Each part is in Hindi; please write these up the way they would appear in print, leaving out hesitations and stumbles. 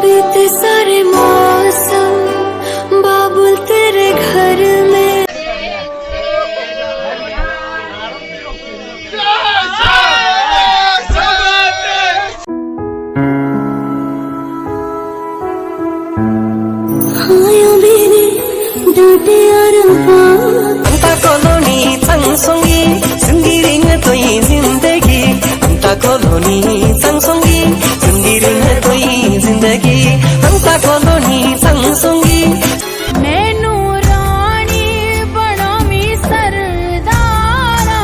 बीते सारे मौसम बाबुल तेरे घर में। आया मेरे डांटे और अंता कॉलोनी संगसंगी संगीरिंग तोई जिंदगी अंता कॉलोनी संगसंगी संगीरिंग तोई जिंदगी अंता कॉलोनी संगसंगी मैनू रानी बनावी सरदारा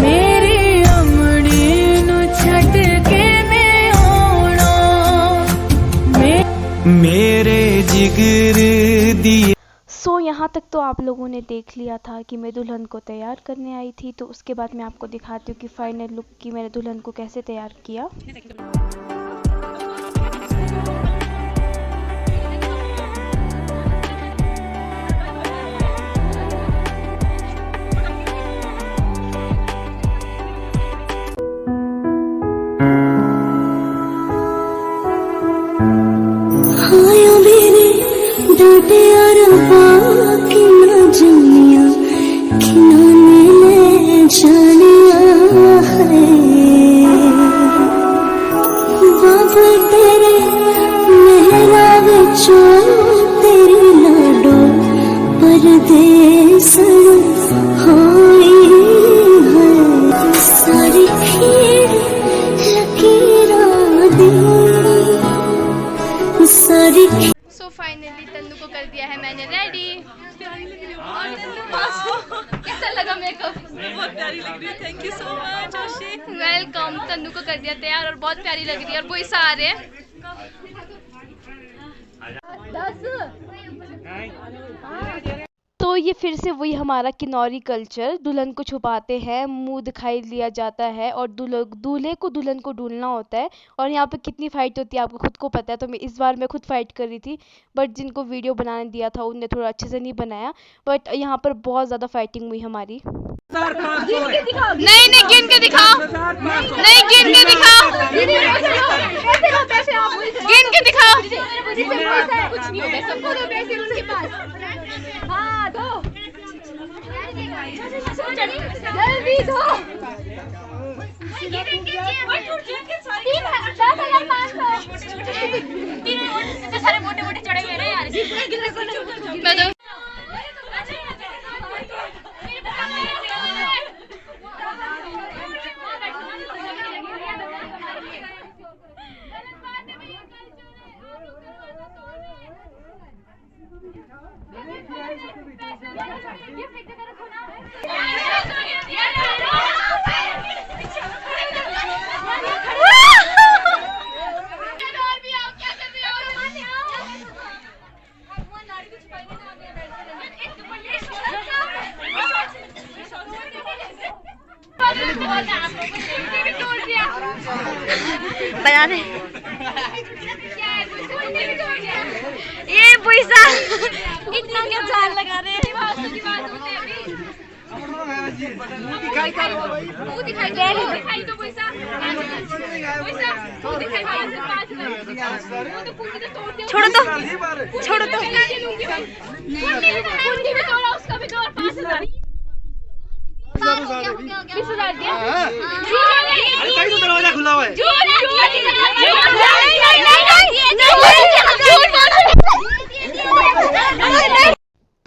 मेरी अमड़ी नु छट के मैं आना मेरे जिगर दिए। सो यहाँ तक तो आप लोगों ने देख लिया था कि मैं दुल्हन को तैयार करने आई थी। तो उसके बाद मैं आपको दिखाती हूँ कि फाइनल लुक की मैंने दुल्हन को कैसे तैयार किया। आया मेरे डांटे और बाकी ना जमिया खिलौने ले जानिया है बाबा तेरे मेहरा विचों तेरी लाडो परदेस होई है सारी खीर लकीरां दी सारी। सो फाइनली तन्नू को कर दिया है मैंने रेडी। कैसा लगा मेकअप? बहुत प्यारी लग रही है। थैंक यू सो मच आशी। वेलकम। तन्नू को कर दिया तैयार और बहुत प्यारी लग रही है। और वो सारे तो ये फिर से वही हमारा किन्नौरी कल्चर, दुल्हन को छुपाते हैं, मुंह दिखाई लिया जाता है और दूल्हे को दुल्हन को ढूंढना होता है। और यहाँ पे कितनी फाइट होती है आपको खुद को पता है। तो मैं इस बार मैं खुद फाइट कर रही थी, बट जिनको वीडियो बनाने दिया था उनने थोड़ा अच्छे से नहीं बनाया। बट यहाँ पर बहुत ज़्यादा फाइटिंग हुई हमारी। नहीं गिन के दिखाओ, नहीं गिन के दिखाओ, गिन के दिखाओ। कुछ नहीं होगा, सबको दो पैसे उनके पास। हाँ दो, जल्दी दो। 3,10,500 सारे मोटे मोटे चढ़े हुए हैं यार। बना दे ये पैसा इतना क्या जान लगा रहे हैं। दिखाई तो पैसा छोड़ो तो छोड़ो तो उसका भी 5,000 20,000 दिया। दरवाजा खुला हुआ है।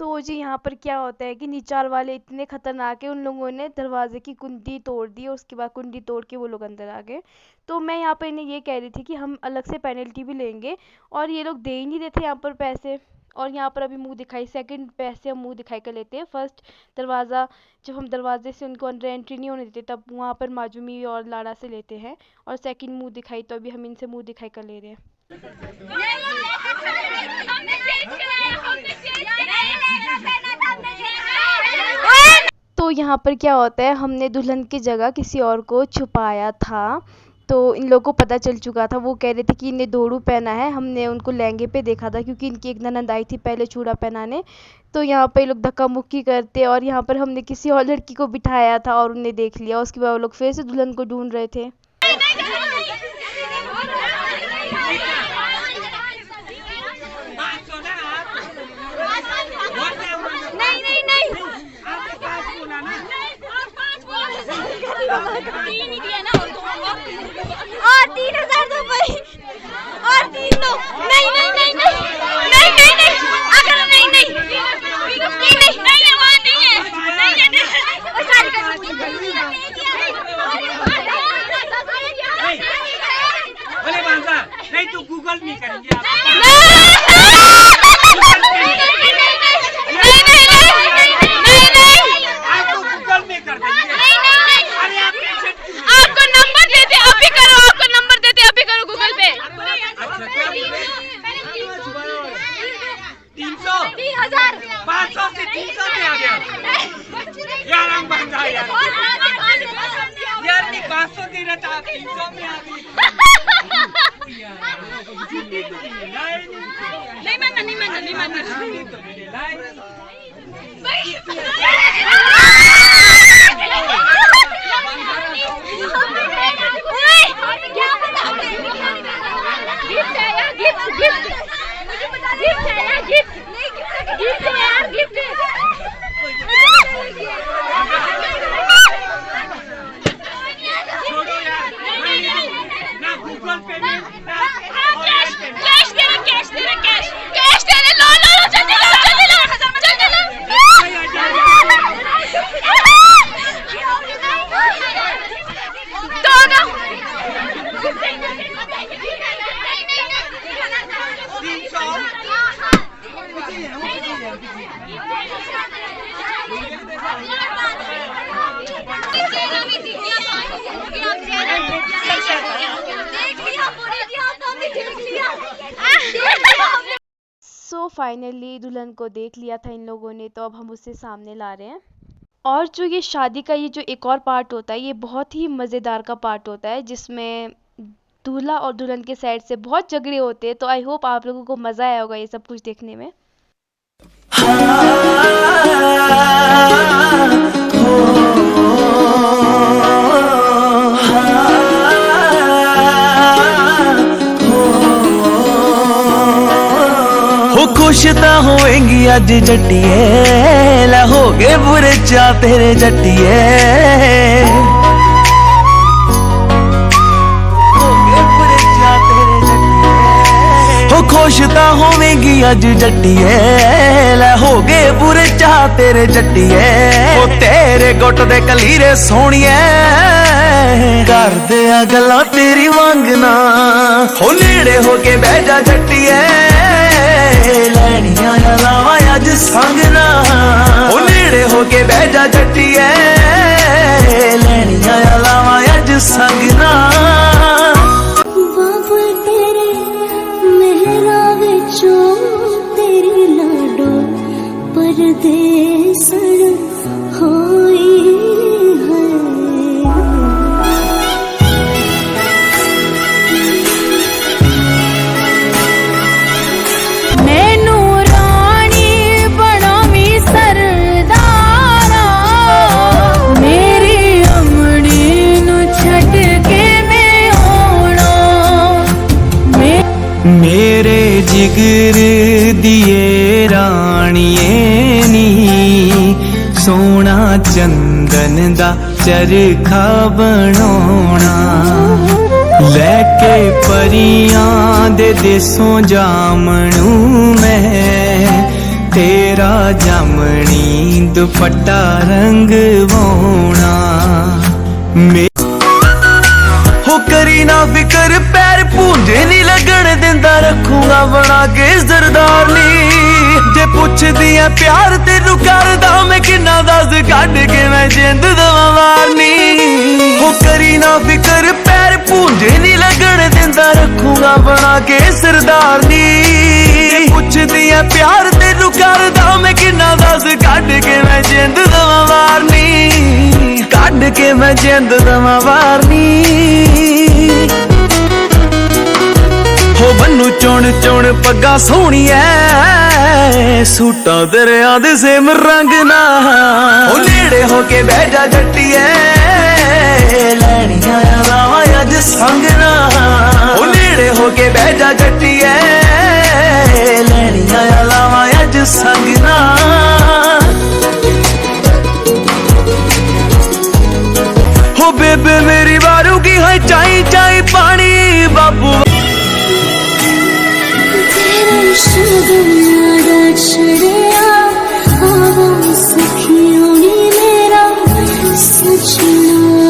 तो जी यहाँ पर क्या होता है कि निचार वाले इतने खतरनाक है, उन लोगों ने दरवाजे की कुंडी तोड़ दी और उसके बाद कुंडी तोड़ के वो लोग अंदर आ गए। तो मैं यहाँ पर इन्हें ये कह रही थी कि हम अलग से पेनल्टी भी लेंगे और ये लोग दे ही नहीं देते यहाँ पर पैसे। और यहाँ पर अभी मुंह दिखाई, सेकंड पैसे हम मुंह दिखाई कर लेते हैं। फर्स्ट दरवाज़ा जब हम दरवाजे से उनको अंदर एंट्री नहीं होने देते तब वहाँ पर माजूमी और लाड़ा से लेते हैं। और सेकंड मुंह दिखाई तो अभी हम इनसे मुंह दिखाई कर ले रहे हैं। तो यहाँ पर क्या होता है, हमने दुल्हन की जगह किसी और को छुपाया था। तो इन लोगों को पता चल चुका था, वो कह रहे थे कि इन्हें दोड़ू पहना है। हमने उनको लहंगे पे देखा था क्योंकि इनकी एक ननद आई थी पहले चूड़ा पहनाने। तो यहाँ पे लोग धक्का मुक्की करते और यहाँ पर हमने किसी और लड़की को बिठाया था और उन्हें देख लिया। उसके बाद वो लोग फिर से दुल्हन को ढूंढ रहे थे। मानता नहीं तो गूगल नहीं करेंगे आप। आपको गूगल में कर देंगे। अरे आप आपको नंबर देते अभी करो, आपको नंबर देते अभी करो गूगल पे। 300 500 से 300 में आ गया यार। हम बंदा यार नहीं 500 दे रहा था 300 में आ गई। नहीं मानना नहीं मानना नहीं मानना। छोड़ो यार ना गूगल पे में ना कैश दे रहे, कैश दे रहे, कैश दे रहे। लो लो लो जल्दी लो, जल्दी लो, जल्दी लो। दो दो 300। सो फाइनली दुल्हन को देख लिया था इन लोगों ने, तो अब हम उसे सामने ला रहे हैं। और जो ये शादी का ये जो एक और पार्ट होता है, ये बहुत ही मज़ेदार का पार्ट होता है, जिसमें दूल्हा और दुल्हन के साइड से बहुत झगड़े होते हैं। तो आई होप आप लोगों को मज़ा आया होगा ये सब कुछ देखने में। खुश ਤਾਂ ਹੋਵੇਂਗੀ ਅੱਜ ਜੱਟੀਏ, ਲੈ ਹੋ ਗਏ ਬੁਰੇ ਚਾ ਤੇਰੇ ਜੱਟੀਏ, ਹੋ ਗਏ ਬੁਰੇ ਚਾ ਤੇਰੇ ਜੱਟੀਏ। ਹੋ ਖੁਸ਼ ਤਾਂ ਹੋਵੇਂਗੀ ਅੱਜ ਜੱਟੀਏ, ਲੈ ਹੋ ਗਏ ਬੁਰੇ ਚਾ ਤੇਰੇ ਜੱਟੀਏ। ਉਹ ਤੇਰੇ ਗੁੱਟ ਦੇ ਕਲੀਰੇ ਸੋਹਣੀਏ, ਕਰਦੇ ਆ ਗੱਲਾਂ ਤੇਰੀ ਵਾਂਗਣਾ। ਹੋ ਨੇੜੇ ਹੋ ਕੇ ਬਹਿ ਜਾ ਜੱਟੀਏ, ਲੈਣੀਆਂ ਲਾਵਾਂ ਅੱਜ ਸੰਗ ਨਾ। ਉਹ ਨੇੜੇ ਹੋ ਕੇ ਬਹਿ ਜਾ ਜੱਟੀਏ, ਲੈਣੀਆਂ ਲਾਵਾਂ ਅੱਜ ਸੰਗ ਨਾ। बाबा तेरे मेहराब चो तेरी लाडो परदेसण होई है। मैनू रानी बनावी सरदारा, मेरी अमड़ी नू छड़ के मैं आना। मेरे जिगर दिए राणिए नी, सोना चंदन दा चरखा बनाना। लैके परियां दे देसों जामनू मैं, तेरा जामनी दुपट्टा रंगवाना। हो करी ना फिकर पैर पूंजे नी लगन दिंदा, रखूंगा बना के सरदारनी। जे पुछदी है प्यार तेनू करदा मैं किन्ना दस कढ के मैं जिंद दवा मारनी। हो करी ना फिकर पैर पूंजे नी लगन दिंदा, रखूंगा बना के सरदारनी। जे पुछदी है प्यार तेनू करदा मैं किन्ना दस कढ के मैं जिंद दवा मारनी। कढ के मैं जिंद दवा मारनी। हो बन्नू चुन चुन पग्गा सोहणिया, सूटां दरिया दे सेम रंग ना। ओ नेड़े होके बह जा जट्टीए, लैणियां लावां अज संग ना। ओ नेड़े होके बह जा जट्टीए, लैणियां लावां अज संग ना। हो बेबे मेरी बारू की है चाई चाई पानी बाबू। तेरे शगनारा छड़िया आवा सखियों नी मेरा सजना।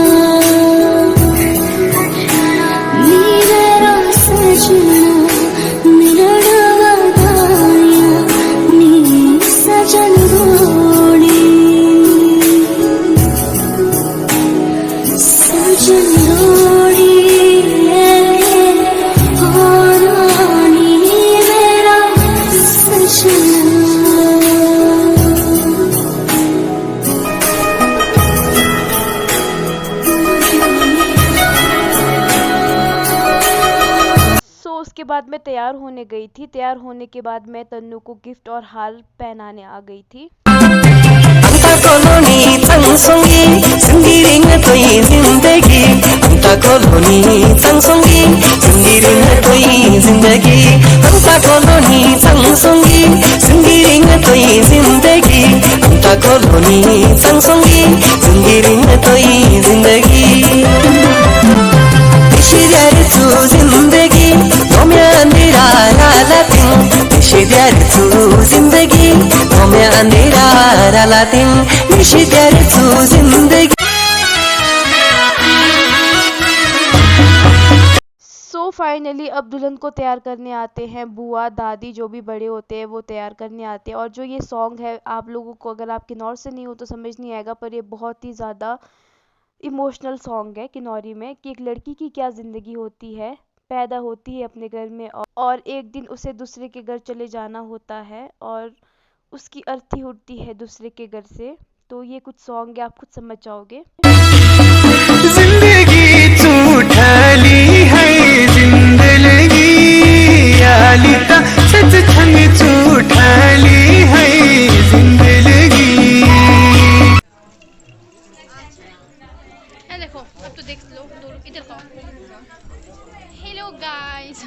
उसके बाद मैं तैयार होने गई थी। तैयार होने के बाद मैं तन्नू को गिफ्ट और हार पहनाने आ गई थी। कॉलोनी चंगसोंगी संगीरिंग तोई जिंदगी अंता कॉलोनी चंगसोंगी संगीरिंग तोई जिंदगी अंता कॉलोनी चंगसोंगी संगीरिंग तोई जिंदगी अंता कॉलोनी चंगसोंगी संगीरिंग तोई जिंदगी शिर्यार तू जिंदगी नोम्या अंधेरा रालातिन शिर्यार तू जिंदगी नोम्या अंधेरा रालातिन शिर्यार तू जिंदगी। सो फाइनली अब दुल्हन को तैयार करने आते हैं बुआ दादी, जो भी बड़े होते हैं वो तैयार करने आते हैं। और जो ये सॉन्ग है, आप लोगों को अगर आप किन्नौर से नहीं हो तो समझ नहीं आएगा, पर ये बहुत ही ज़्यादा इमोशनल सॉन्ग है किन्नौरी में, कि एक लड़की की क्या ज़िंदगी होती है, पैदा होती है अपने घर में और एक दिन उसे दूसरे के घर चले जाना होता है और उसकी अर्थी उठती है दूसरे के घर से। तो ये कुछ सॉन्ग है, आप खुद समझ जाओगे। जिंदगी झूठली है जिंदगी आलिता सच छंग झूठली है जिंदगी। देखो अब तो देख लो, इधर को। हेलो गाइस,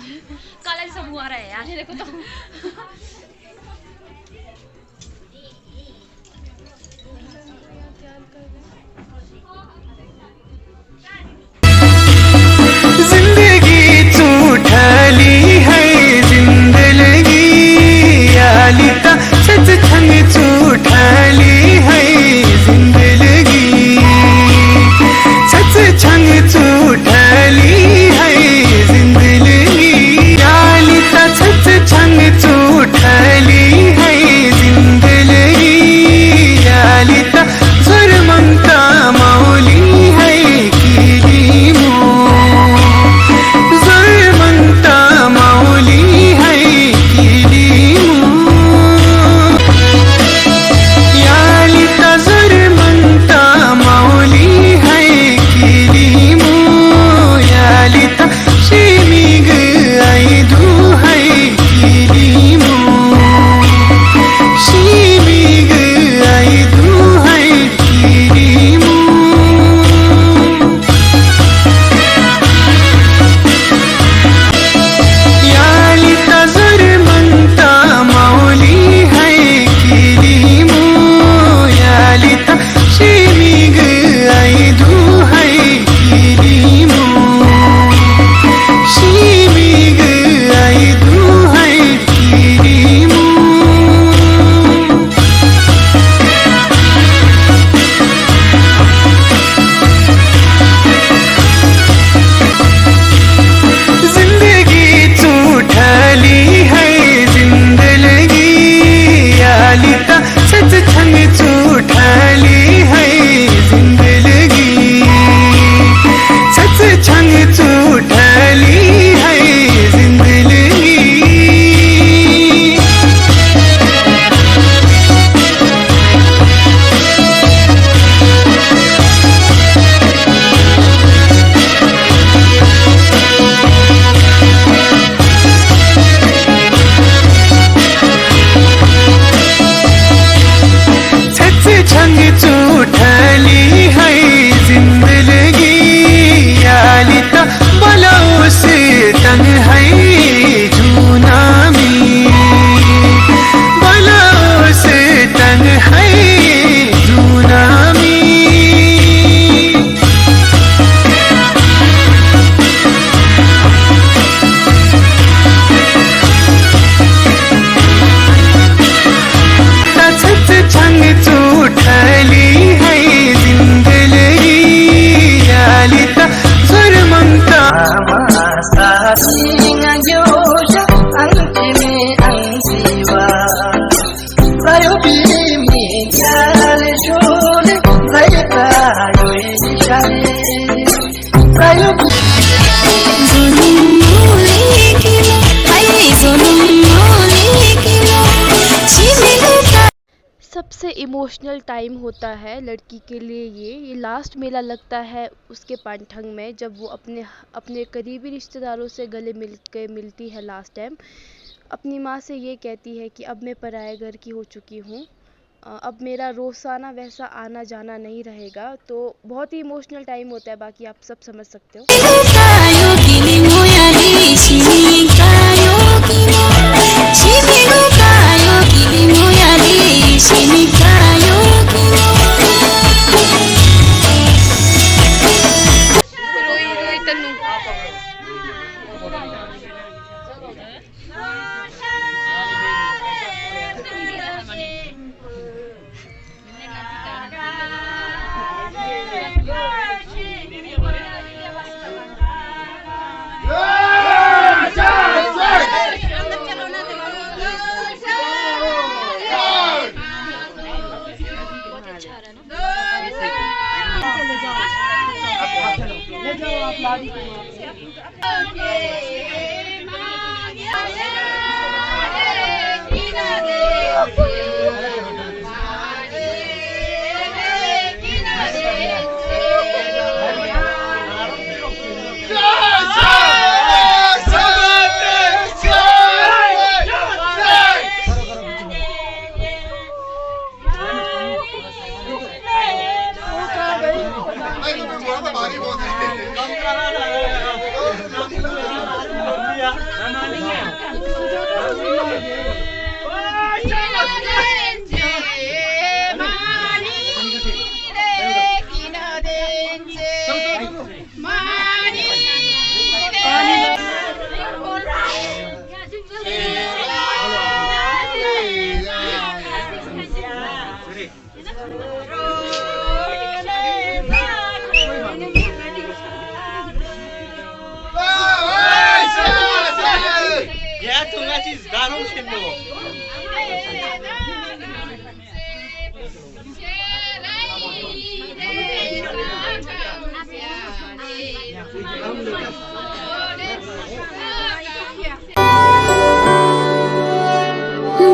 काला जैसा मुंह आ रहा है यार, ये देखो तो। जिंदगी झूठली है जिंदगी आलिता सच छंग झूठली है जिंदगी सच छंग झूठली है जिंदगी आलिता सच छंग झूठली है जिंदगी आलिता स्वर मंत्र सबसे इमोशनल टाइम होता है लड़की के लिए। ये लास्ट मेला लगता है उसके पानठंग में, जब वो अपने करीबी रिश्तेदारों से गले मिलती है लास्ट टाइम। अपनी माँ से ये कहती है कि अब मैं पराये घर की हो चुकी हूँ, अब मेरा रोज़ाना वैसा आना जाना नहीं रहेगा। तो बहुत ही इमोशनल टाइम होता है, बाकी आप सब समझ सकते हो।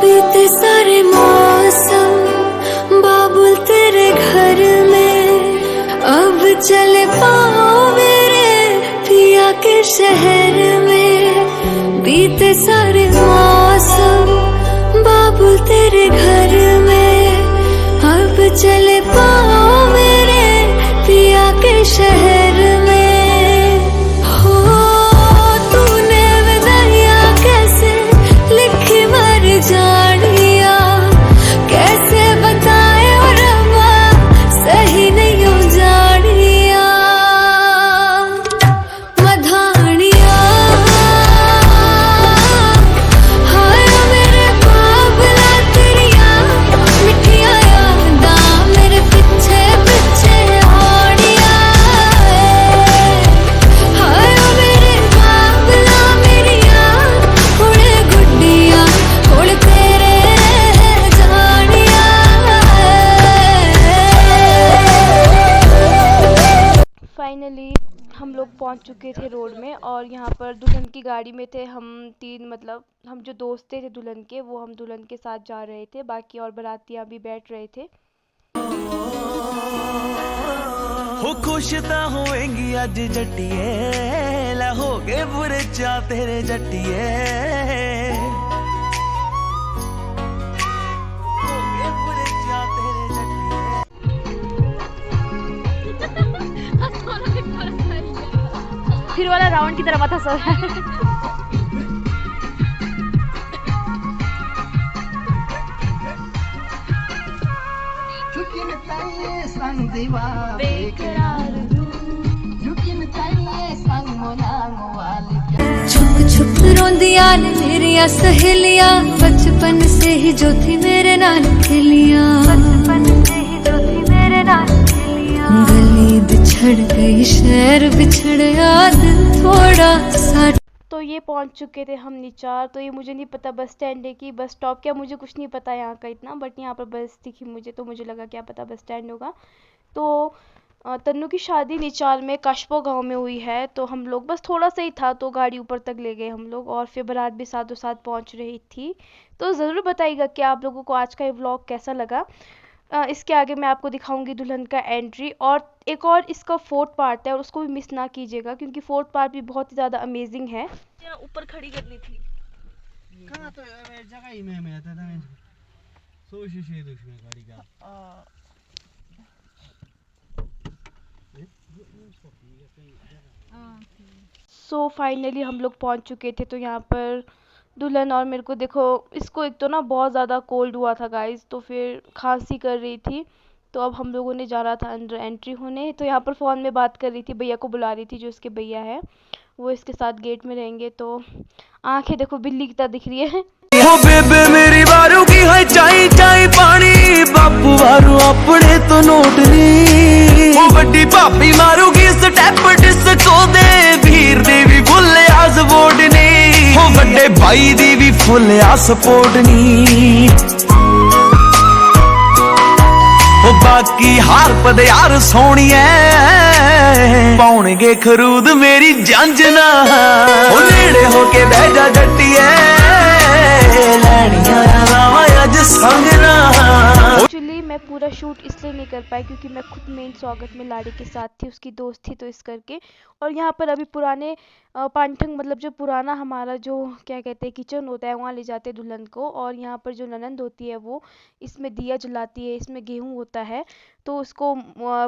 बीते सारे मौसम बाबुल तेरे घर में, अब चले पाओ मेरे पिया के शहर में। बीते सारे मौसम बाबुल तेरे घर में, अब चले पाओ मेरे पिया के शहर में। हो तूने विदाइया कैसे लिखी मर जानिया, कैसे बताए और रब्बा सही नहीं हो जानिया। मधानिया हाय मेरे बाबला तेरिया मिठिया यादा मेरे पीछे पीछे आनिया। हाय मेरे बाबला मेरिया हुणे गुड्डिया हुण तेरे जानिया। फाइनली हम लोग पहुंच चुके थे रोड में, और यहाँ पर दुल्हन की गाड़ी में थे हम तीन, मतलब हम जो दोस्त थे दुल्हन के, वो हम दुल्हन के साथ जा रहे थे, बाकी और बारातियाँ भी बैठ रहे थे। हो खुश ता होएंगी अज जट्टिए, लै हो गए बुरे चा तेरे जट्टिए। हो गए बुरे चा तेरे जट्टिए। फिर वाला राउंड की तरफ था सर। छुप छुप रोंदिया ने मेरिया सहेलिया, बचपन से ही जो थी मेरे नाल खेलिया। गली बिछड़ गई शहर बिछड़ याद थोड़ा सा। तो ये पहुंच चुके थे हम निचार। तो ये मुझे नहीं पता बस स्टैंड है कि बस स्टॉप, क्या मुझे कुछ नहीं पता यहाँ का इतना, बट यहाँ पर बस दिखी मुझे, तो मुझे लगा क्या पता बस स्टैंड होगा। तो तन्नू की शादी निचाल में काशपो गांव में हुई है। तो हम लोग बस थोड़ा सा ही था तो गाड़ी ऊपर तक ले गए हम लोग, और फिर बारात भी साथों साथ पहुंच रही थी। तो ज़रूर बताइएगा कि आप लोगों को आज का ये व्लॉग कैसा लगा। इसके आगे मैं आपको दिखाऊंगी दुल्हन का एंट्री, और एक और इसका फोर्थ पार्ट है और उसको भी मिस ना कीजिएगा क्योंकि फोर्थ पार्ट भी बहुत ही ज़्यादा अमेजिंग है। ऊपर खड़ी करनी थी। कहाँ तो जगह ही में आता था सो शीशे दुश्मन गाड़ी का। सो फाइनली हम लोग पहुंच चुके थे। तो यहाँ पर दुल्हन और मेरे को देखो, इसको एक तो ना बहुत ज़्यादा कोल्ड हुआ था गाइस, तो फिर खांसी कर रही थी। तो अब हम लोगों ने जाना था अंदर एंट्री होने। तो यहाँ पर फ़ोन में बात कर रही थी, भैया को बुला रही थी, जो इसके भैया है वो इसके साथ गेट में रहेंगे। तो आंखें देखो बिल्ली की तरह दिख रही है। ओ बेबे मेरी वारू की है चाई चाई पानी, बापू वारू अपने तो नोट नी। ओ बड़ी भाभी मारूगी स्टेप डिस्को दे, वीर दी भी फुल आस वोट नी। ओ बड़े भाई दी भी फुल आस सपोर्ट नी। ओ बाकी हार पद यार सोनिए पाउणगे खरूद मेरी जंजना। ओ नेड़े होके बह जा जट्टिए एक्चुअली मैं पूरा शूट इसलिए नहीं कर पाई क्योंकि मैं खुद मेन स्वागत में लाड़ी के साथ थी, उसकी दोस्त थी, तो इस करके। और यहाँ पर अभी पुराने पांठंग मतलब जो पुराना हमारा जो क्या कहते हैं किचन होता है, वहाँ ले जाते हैं दुल्हन को। और यहाँ पर जो ननंद होती है वो इसमें दिया जलाती है, इसमें गेहूँ होता है, तो उसको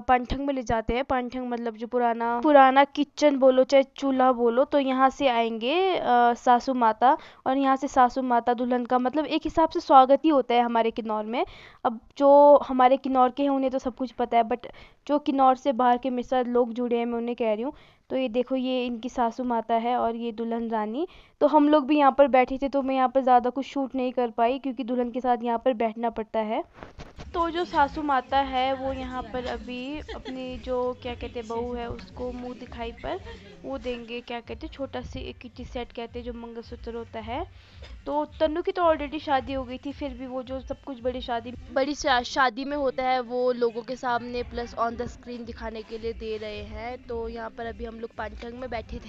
पांठंग में ले जाते हैं। पांठंग मतलब जो पुराना किचन बोलो चाहे चूल्हा बोलो। तो यहाँ से आएंगे सासू माता, और यहाँ से सासू माता दुल्हन का मतलब एक हिसाब से स्वागत ही होता है हमारे किन्नौर में। अब जो हमारे किन्नौर के हैं उन्हें तो सब कुछ पता है, बट जो किन्नौर से बाहर के मेरे साथ लोग जुड़े हैं मैं उन्हें कह रही हूँ। तो ये देखो, ये इनकी सासू माता है और ये दुल्हन रानी। तो हम लोग भी यहाँ पर बैठे थे, तो मैं यहाँ पर ज़्यादा कुछ शूट नहीं कर पाई क्योंकि दुल्हन के साथ यहाँ पर बैठना पड़ता है। तो जो सासू माता है वो यहाँ पर अभी अपनी जो क्या कहते हैं बहू है उसको मुंह दिखाई पर वो देंगे, क्या कहते हैं छोटा सी एक किटी सेट कहते हैं जो मंगलसूत्र होता है। तो तन्नू की तो ऑलरेडी शादी हो गई थी, फिर भी वो जो सब कुछ बड़ी शादी में होता है वो लोगों के सामने प्लस ऑन द स्क्रीन दिखाने के लिए दे रहे हैं। तो यहाँ पर अभी हम लोग पांठंग में बैठे थे।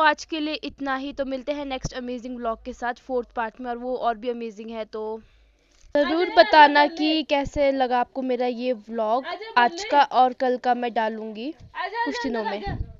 आज के लिए इतना ही। तो मिलते हैं नेक्स्ट अमेजिंग व्लॉग के साथ 4th पार्ट में, और वो और भी अमेजिंग है। तो ज़रूर बताना कि कैसे लगा आपको मेरा ये व्लॉग आज का, और कल का मैं डालूंगी कुछ दिनों में।